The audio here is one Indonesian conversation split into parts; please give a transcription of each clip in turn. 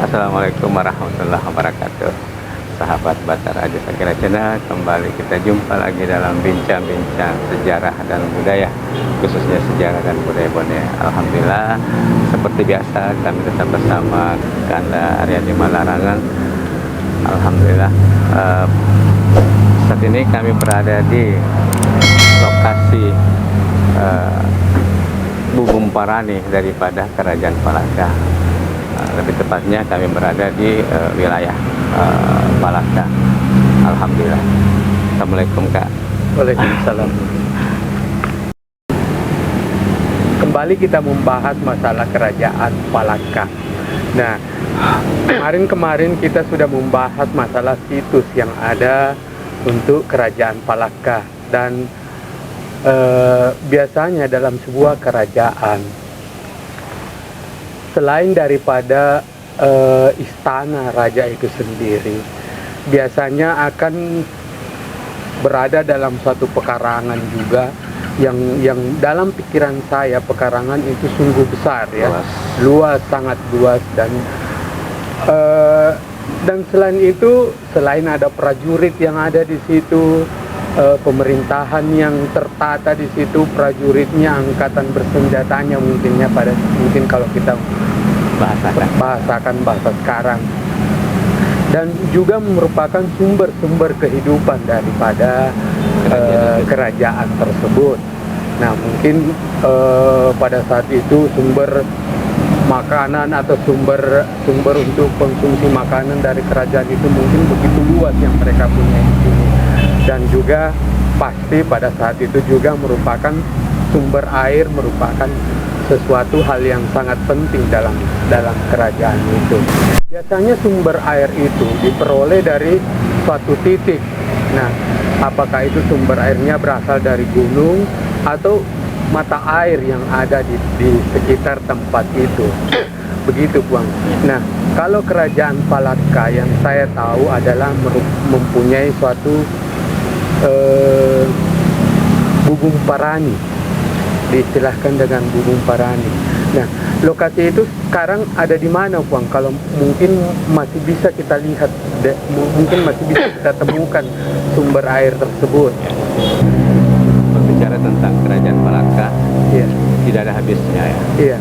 Assalamualaikum warahmatullahi wabarakatuh. Sahabat Batar Raja Sakira Channel, kembali kita jumpa lagi dalam bincang-bincang sejarah dan budaya, khususnya sejarah dan budaya Bone. Alhamdulillah, seperti biasa kami tetap bersama Kanda Aryadi Malarangan. Alhamdulillah, saat ini kami berada di lokasi Bubung Parani daripada Kerajaan Palaka. Lebih tepatnya kami berada di wilayah Palaka. Alhamdulillah. Assalamualaikum Kak. Waalaikumsalam. Kembali kita membahas masalah Kerajaan Palaka. Nah, kemarin kita sudah membahas masalah situs yang ada untuk Kerajaan Palaka. Dan biasanya dalam sebuah kerajaan, selain daripada istana raja itu sendiri, biasanya akan berada dalam suatu pekarangan juga yang dalam pikiran saya pekarangan itu sungguh besar ya, luas, sangat luas. Dan selain itu, selain ada prajurit yang ada di situ, pemerintahan yang tertata di situ, prajuritnya, angkatan bersenjatanya mungkin kalau kita bahasakan bahasa sekarang, dan juga merupakan sumber kehidupan daripada kerajaan tersebut. Nah, mungkin pada saat itu sumber makanan atau sumber untuk konsumsi makanan dari kerajaan itu mungkin begitu luas yang mereka punya di sini. Dan juga pasti pada saat itu juga merupakan sumber air, merupakan sesuatu hal yang sangat penting dalam kerajaan itu. Biasanya sumber air itu diperoleh dari suatu titik. Nah, apakah itu sumber airnya berasal dari gunung atau mata air yang ada di sekitar tempat itu. Begitu, Bang. Nah, kalau Kerajaan Palaka yang saya tahu adalah mempunyai suatu Bubung Parani, diistilahkan dengan Bubung Parani. Nah, lokasi itu sekarang ada di mana, Bang? Kalau mungkin masih bisa kita lihat, mungkin masih bisa kita temukan sumber air tersebut. Berbicara tentang Kerajaan Palaka, Iya. tidak ada habisnya ya. Iya.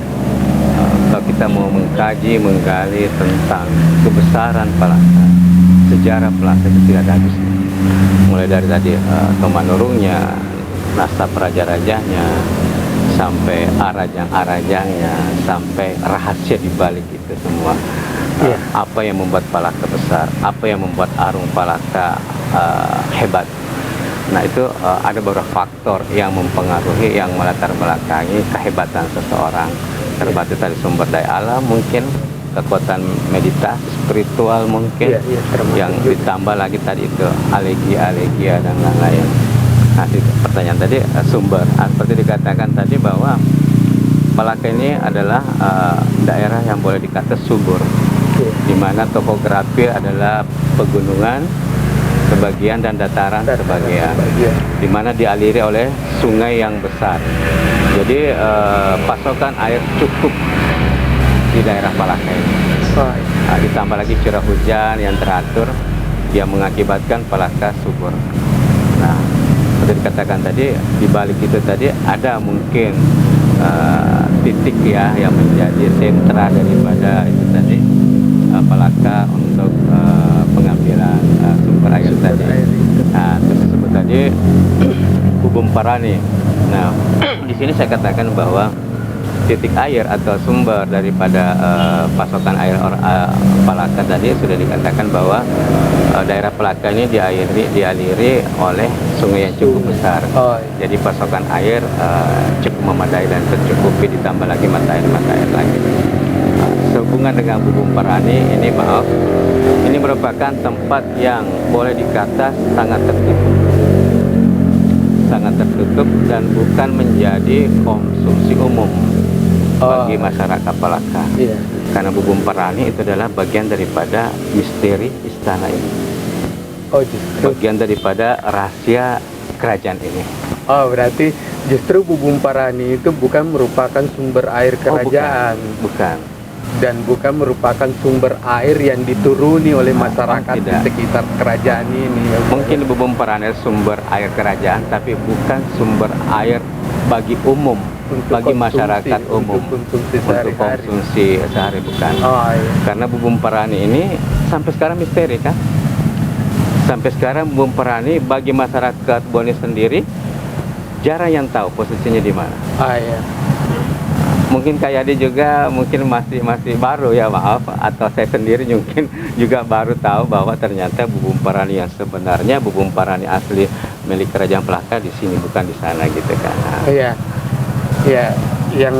Kalau kita mau menggali tentang kebesaran Palaka, sejarah Palaka itu tidak ada habisnya. Mulai dari tadi Tomanurungnya, nasab raja-rajanya, sampai arajang-arajangnya, sampai rahasia di balik itu semua. Apa yang membuat Palaka besar, apa yang membuat Arung Palaka hebat. Nah, itu ada beberapa faktor yang mempengaruhi, yang melatar belakangi kehebatan seseorang. Termasuk dari sumber daya alam, mungkin kekuatan meditasi spiritual mungkin, yang ditambah lagi tadi itu alegia dan lain-lain. Nah, pertanyaan tadi sumber, seperti dikatakan tadi bahwa Palaka ini adalah daerah yang boleh dikata subur, di mana topografi adalah pegunungan sebagian dan dataran sebagian, di mana dialiri oleh sungai yang besar. Jadi pasokan air cukup di daerah Palaka ini. Ditambah lagi curah hujan yang teratur, yang mengakibatkan Palaka subur. Nah, seperti dikatakan tadi, di balik itu tadi ada mungkin titik ya yang menjadi sentra daripada itu tadi Palaka untuk pengambilan sumber air tadi. Nah, terus disebut tadi Bubung Parani. Nah, di sini saya katakan bahwa titik air atau sumber daripada pasokan air Palaka tadi sudah dikatakan bahwa daerah Palaka ini dialiri oleh sungai yang cukup besar. Jadi pasokan air cukup memadai dan tercukupi, ditambah lagi mata air lagi. Sehubungan dengan Bubung Parani ini, ini merupakan tempat yang boleh dikata sangat tertutup dan bukan menjadi konsumsi umum bagi masyarakat Palaka. Karena Bubung Parani itu adalah bagian daripada misteri istana ini, bagian daripada rahasia kerajaan ini. Berarti justru Bubung Parani itu bukan merupakan sumber air kerajaan. Bukan. dan bukan merupakan sumber air yang dituruni oleh masyarakat di tidak. sekitar kerajaan ini. Mungkin Bubung Parani sumber air kerajaan, tapi bukan sumber air bagi umum, Untuk bagi konsumsi, masyarakat umum, untuk konsumsi untuk sehari-hari. konsumsi sehari bukan. Oh, iya. Karena Bubung Parani ini sampai sekarang misteri kan. Sampai sekarang Bubung Parani bagi masyarakat Bone sendiri jarang yang tahu posisinya di mana. Iya. Mungkin kayak dia juga mungkin masih baru ya, maaf, atau saya sendiri mungkin juga baru tahu bahwa ternyata Bubung Parani yang sebenarnya, Bubung Parani asli milik Kerajaan Pelaka di sini, bukan di sana gitu kan. Iya. Ya, yang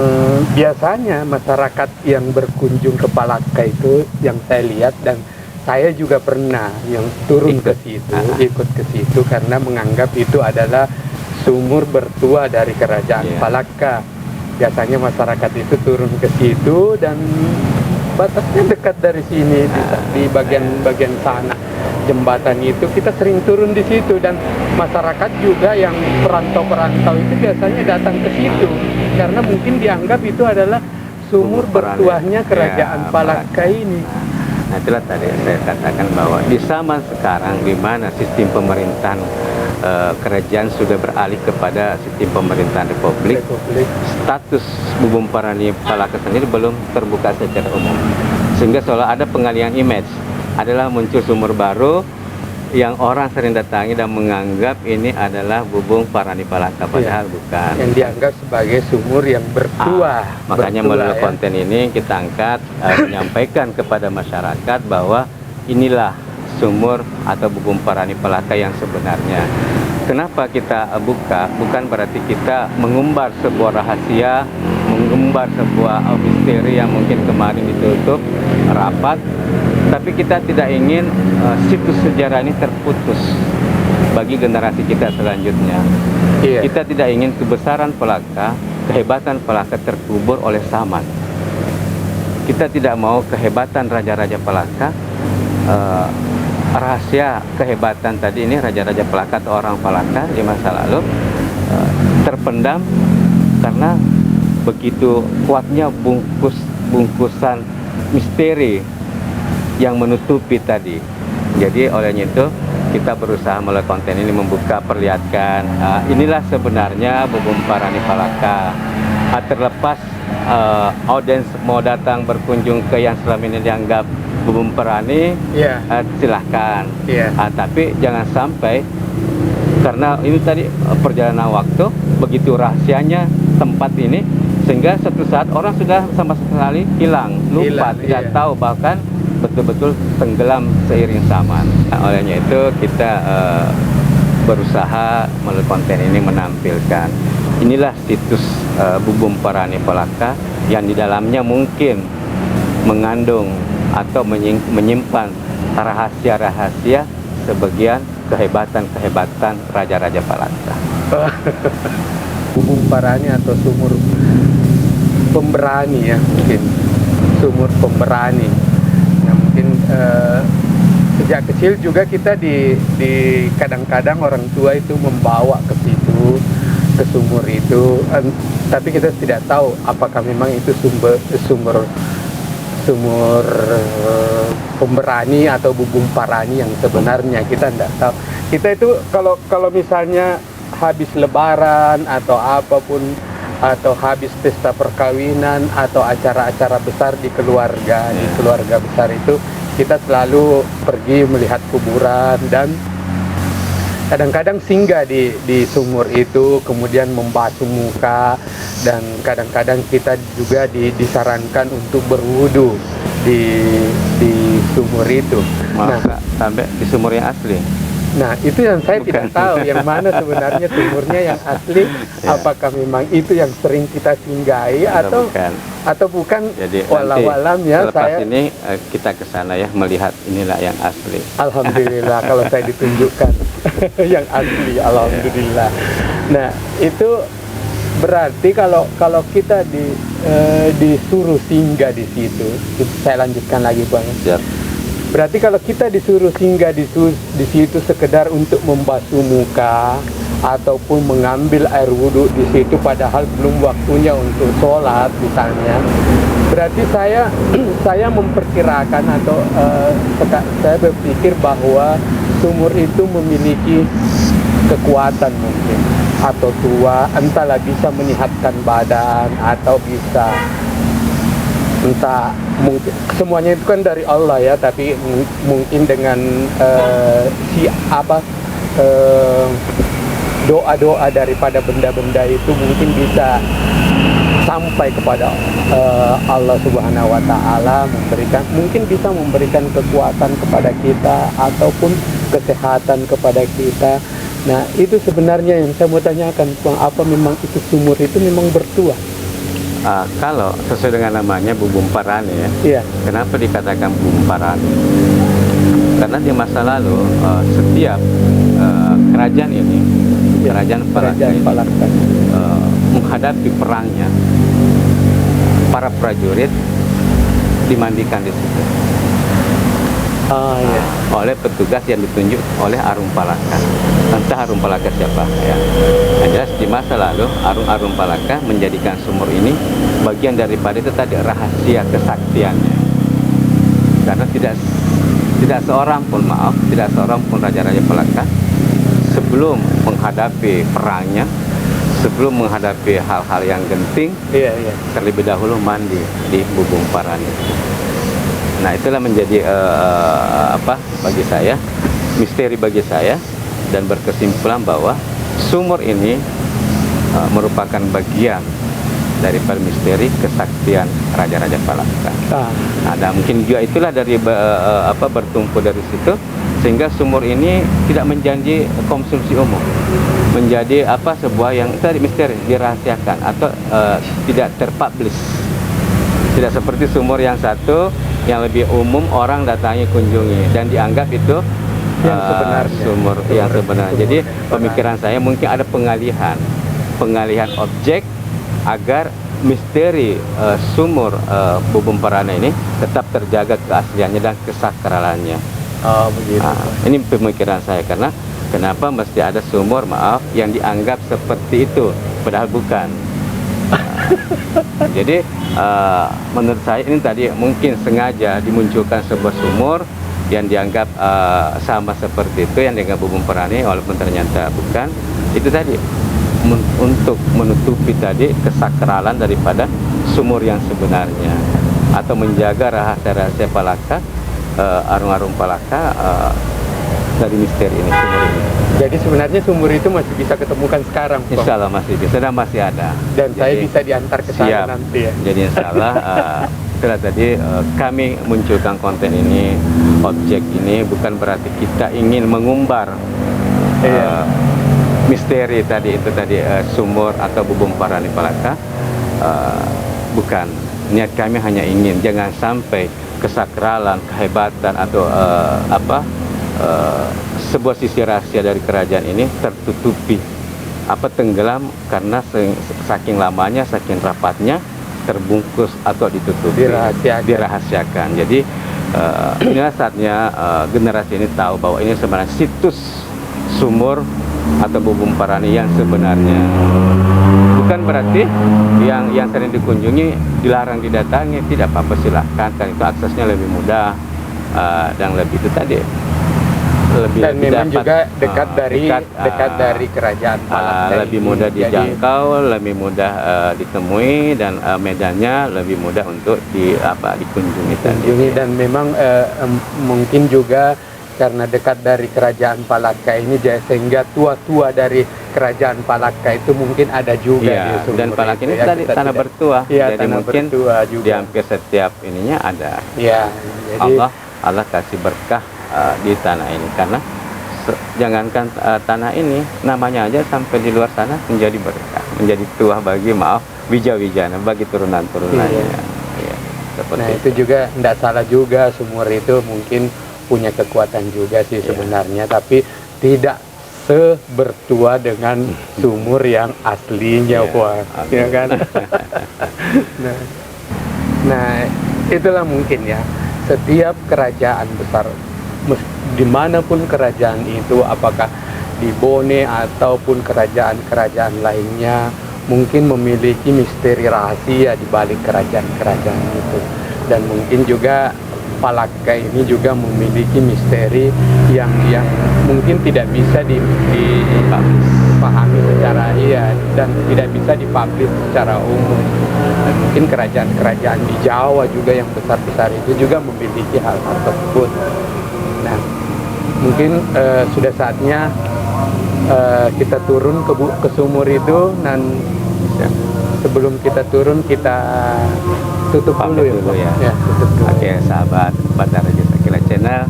biasanya masyarakat yang berkunjung ke Palaka itu yang saya lihat, dan saya juga pernah yang turun ke situ, ikut ke situ karena menganggap itu adalah sumur bertua dari Kerajaan Palaka. Biasanya masyarakat itu turun ke situ dan batasnya dekat dari sini di bagian sana jembatan itu kita sering turun di situ, dan masyarakat juga yang perantau-perantau itu biasanya datang ke situ karena mungkin dianggap itu adalah sumur bertuahnya Kerajaan Palaka ini. Nah, itulah tadi saya katakan bahwa di zaman sekarang di mana sistem pemerintahan kerajaan sudah beralih kepada sistem pemerintahan republik, status Bubung Parani Palaka sendiri belum terbuka secara umum, sehingga seolah ada pengalihan image, adalah muncul sumur baru yang orang sering datangi dan menganggap ini adalah Bubung Parani Palaka, padahal bukan. Yang dianggap sebagai sumur yang bertuah. Makanya melalui konten ini kita angkat, menyampaikan kepada masyarakat bahwa inilah sumur atau Bubung Parani Palaka yang sebenarnya. Kenapa kita buka? Bukan berarti kita mengumbar sebuah rahasia, mengumbar sebuah misteri yang mungkin kemarin ditutup rapat, tapi kita tidak ingin situs sejarah ini terputus bagi generasi kita selanjutnya. Kita tidak ingin kebesaran Palaka, kehebatan Palaka terkubur oleh zaman. Kita tidak mau kehebatan raja-raja Palaka, rahasia kehebatan tadi ini raja-raja Palaka atau orang Palaka di masa lalu terpendam karena begitu kuatnya bungkusan misteri yang menutupi tadi. Jadi olehnya itu kita berusaha melalui konten ini membuka, perlihatkan inilah sebenarnya Bubung Parani Palaka. Terlepas audiens mau datang berkunjung ke yang selama ini dianggap Bubung Parani, silahkan. Tapi jangan sampai, karena ini tadi perjalanan waktu, begitu rahasianya tempat ini, sehingga suatu saat orang sudah sama sekali hilang, lupa, tidak tahu, bahkan betul-betul tenggelam seiring zaman. Olehnya itu kita berusaha melalui konten ini menampilkan inilah situs Bubung Parani Palaka yang di dalamnya mungkin mengandung atau menyimpan rahasia-rahasia sebagian kehebatan-kehebatan raja-raja Palaka. Bubung Parani atau sumur pemberani ya, mungkin sumur pemberani. Nah, mungkin sejak kecil juga kita di kadang-kadang orang tua itu membawa ke situ, ke sumur itu, tapi kita tidak tahu apakah memang itu sumur pemberani atau Bubung Parani yang sebenarnya, kita tidak tahu. Kita itu kalau misalnya habis lebaran atau apapun, atau habis pesta perkawinan atau acara-acara besar di keluarga, di keluarga besar itu kita selalu pergi melihat kuburan dan kadang-kadang singgah di sumur itu, kemudian membasuh muka, dan kadang-kadang kita juga disarankan untuk berwudu di sumur itu. Sampai di sumur yang asli. Nah, itu yang saya tidak tahu yang mana sebenarnya sumurnya yang asli. Apakah memang itu yang sering kita singgahi atau bukan? Jadi walau-alam ya, selepas ini kita ke sana ya, melihat inilah yang asli. Alhamdulillah kalau saya ditunjukkan yang asli, alhamdulillah. Nah, itu berarti kalau kita disuruh singgah di situ, saya lanjutkan lagi Bang. Berarti kalau kita disuruh singgah di situ sekedar untuk membasuh muka ataupun mengambil air wudhu di situ, padahal belum waktunya untuk sholat misalnya, berarti saya memperkirakan atau saya berpikir bahwa sumur itu memiliki kekuatan mungkin, atau tua, entahlah bisa menyehatkan badan atau bisa entah, mungkin semuanya itu kan dari Allah ya, tapi mungkin dengan doa-doa daripada benda-benda itu mungkin bisa sampai kepada Allah Subhanahu wa Ta'ala, mungkin bisa memberikan kekuatan kepada kita ataupun kesehatan kepada kita. Nah, itu sebenarnya yang saya mau tanyakan, apa memang itu sumur itu memang bertuah? Kalau sesuai dengan namanya Bubum Parani ya. Iya. Kenapa dikatakan Bubum Parani? Karena di masa lalu setiap kerajaan ini, Ya, kerajaan Palaka ini, menghadapi perangnya, para prajurit dimandikan di situ Iya. oleh petugas yang ditunjuk oleh Arum Palaka. Entah Arum Palaka siapa ya. Yang jelas di masa lalu Arum Palaka menjadikan sumur ini bagian daripada itu tadi rahasia kesaktiannya. Karena tidak seorang pun raja-raja Palaka sebelum menghadapi perangnya, sebelum menghadapi hal-hal yang genting, Iya. terlebih dahulu mandi di Bubum Parani. Nah, itulah menjadi bagi saya, misteri bagi saya, dan berkesimpulan bahwa sumur ini merupakan bagian daripada misteri kesaktian raja-raja Palaka. Nah, dan mungkin juga itulah dari bertumpu dari situ, sehingga sumur ini tidak menjanji konsumsi umum, menjadi sebuah yang tadi misteri, dirahasiakan atau tidak terpublish. Tidak seperti sumur yang satu yang lebih umum orang datangi kunjungi dan dianggap itu yang sebenarnya, sumur yang sebenarnya. Jadi pemikiran saya mungkin ada pengalihan objek agar misteri sumur Bubum Parani ini tetap terjaga keasliannya dan kesakralannya. Begitu. Ini pemikiran saya, karena kenapa mesti ada sumur yang dianggap seperti itu padahal bukan. Jadi menurut saya ini tadi mungkin sengaja dimunculkan sebuah sumur yang dianggap sama seperti itu, yang dianggap Bubum Parani walaupun ternyata bukan. Itu tadi untuk menutupi tadi kesakralan daripada sumur yang sebenarnya, atau menjaga rahasia-rahasia Palaka, Arum Palaka dari misteri ini, sumur ini. Jadi sebenarnya sumur itu masih bisa ketemukan sekarang, Bang? Insya Allah masih bisa dan masih ada. Dan jadi, saya bisa diantar ke sana siap. nanti ya. Jadi insya Allah setelah tadi kami munculkan konten ini, objek ini bukan berarti kita ingin mengumbar misteri tadi itu tadi sumur atau Bubum Parani Palaka. Bukan. Niat kami hanya ingin jangan sampai kesakralan, kehebatan atau sebuah sisi rahasia dari kerajaan ini tertutupi, tenggelam karena saking lamanya, saking rapatnya terbungkus atau ditutupi, dirahasiakan. Jadi inilah saatnya generasi ini tahu bahwa ini sebenarnya situs sumur atau Bubum Parani yang sebenarnya. Bukan berarti yang sering dikunjungi dilarang didatangi, tidak apa-apa, silahkan, kan itu aksesnya lebih mudah dan lebih itu tadi lebih dan memang dapat, juga dekat dari kerajaan Palaka, lebih mudah dijangkau, lebih mudah ditemui, dan medannya lebih mudah untuk dikunjungi tadi. Dan memang mungkin juga karena dekat dari kerajaan Palaka ini, sehingga tua-tua dari kerajaan Palaka itu mungkin ada juga di sumur dan Palaka ini ya, tadi tanah bertuah, ya, jadi tanah mungkin bertuah juga. di hampir setiap ininya ada. Ya, jadi Allah kasih berkah di tanah ini, karena jangankan tanah ini, namanya aja sampai di luar sana menjadi berkah, menjadi tuah bagi wija-wijana, bagi turunan-turunannya. Ya, nah itu juga tidak salah juga, sumur itu mungkin punya kekuatan juga sih sebenarnya, tapi tidak sebertua dengan sumur yang aslinya, ya kan? Nah, itulah mungkin ya, setiap kerajaan besar, dimanapun kerajaan itu, apakah di Bone ataupun kerajaan-kerajaan lainnya, mungkin memiliki misteri rahasia di balik kerajaan-kerajaan itu. Dan mungkin juga Palaka ini juga memiliki misteri yang mungkin tidak bisa dipahami secara dan tidak bisa dipublish secara umum. Dan mungkin kerajaan-kerajaan di Jawa juga yang besar-besar itu juga memiliki hal-hal tersebut. Nah, mungkin sudah saatnya kita turun ke sumur itu, dan sebelum kita turun kita tutup dulu ya. Ya, Tutup dulu. Oke, sahabat Batar Raja Sakila Channel,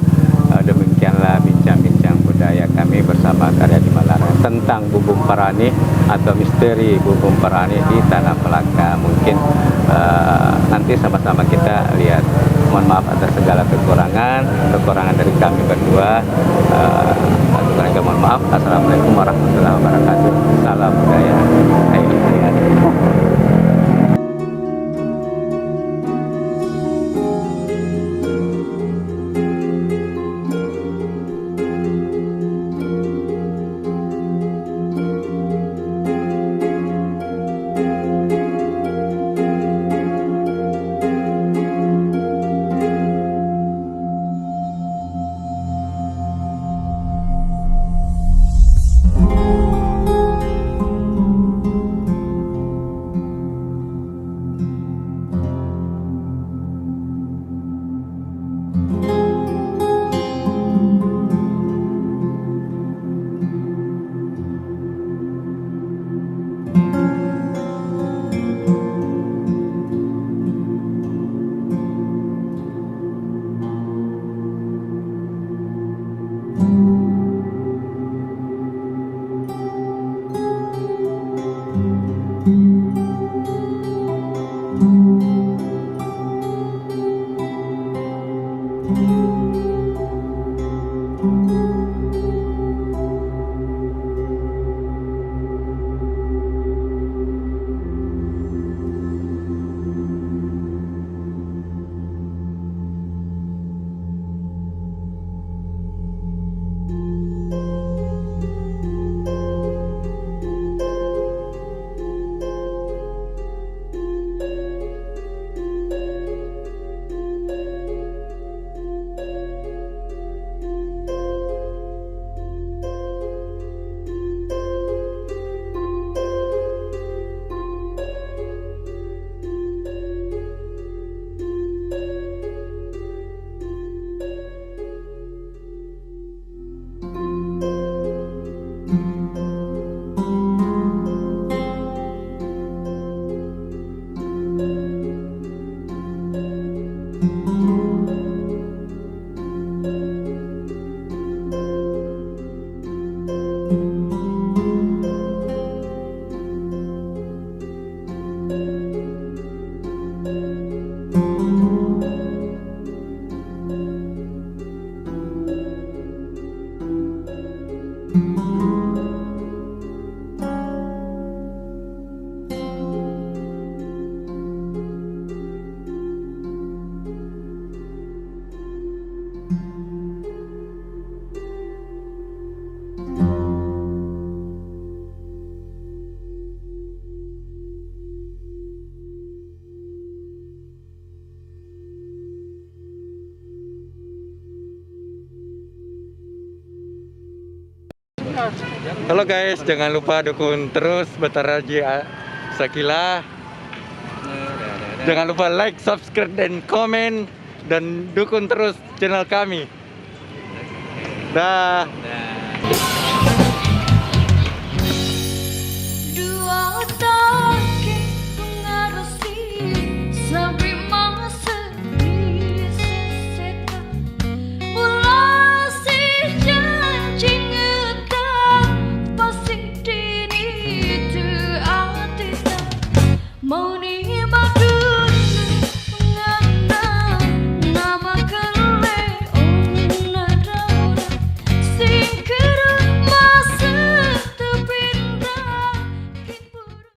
demikianlah bincang-bincang budaya kami bersama Karya di Malaran tentang Bubung Parani atau misteri Bubung Parani di Tanah Palaka. Mungkin nanti sama-sama kita lihat. Mohon maaf atas segala kekurangan dari kami berdua. Mohon maaf. Assalamualaikum warahmatullahi wabarakatuh. Salam budaya. Ayo. Halo guys, jangan lupa dukung terus Batar Raja Sakila. Jangan lupa like, subscribe, dan komen, dan dukung terus channel kami. Dah.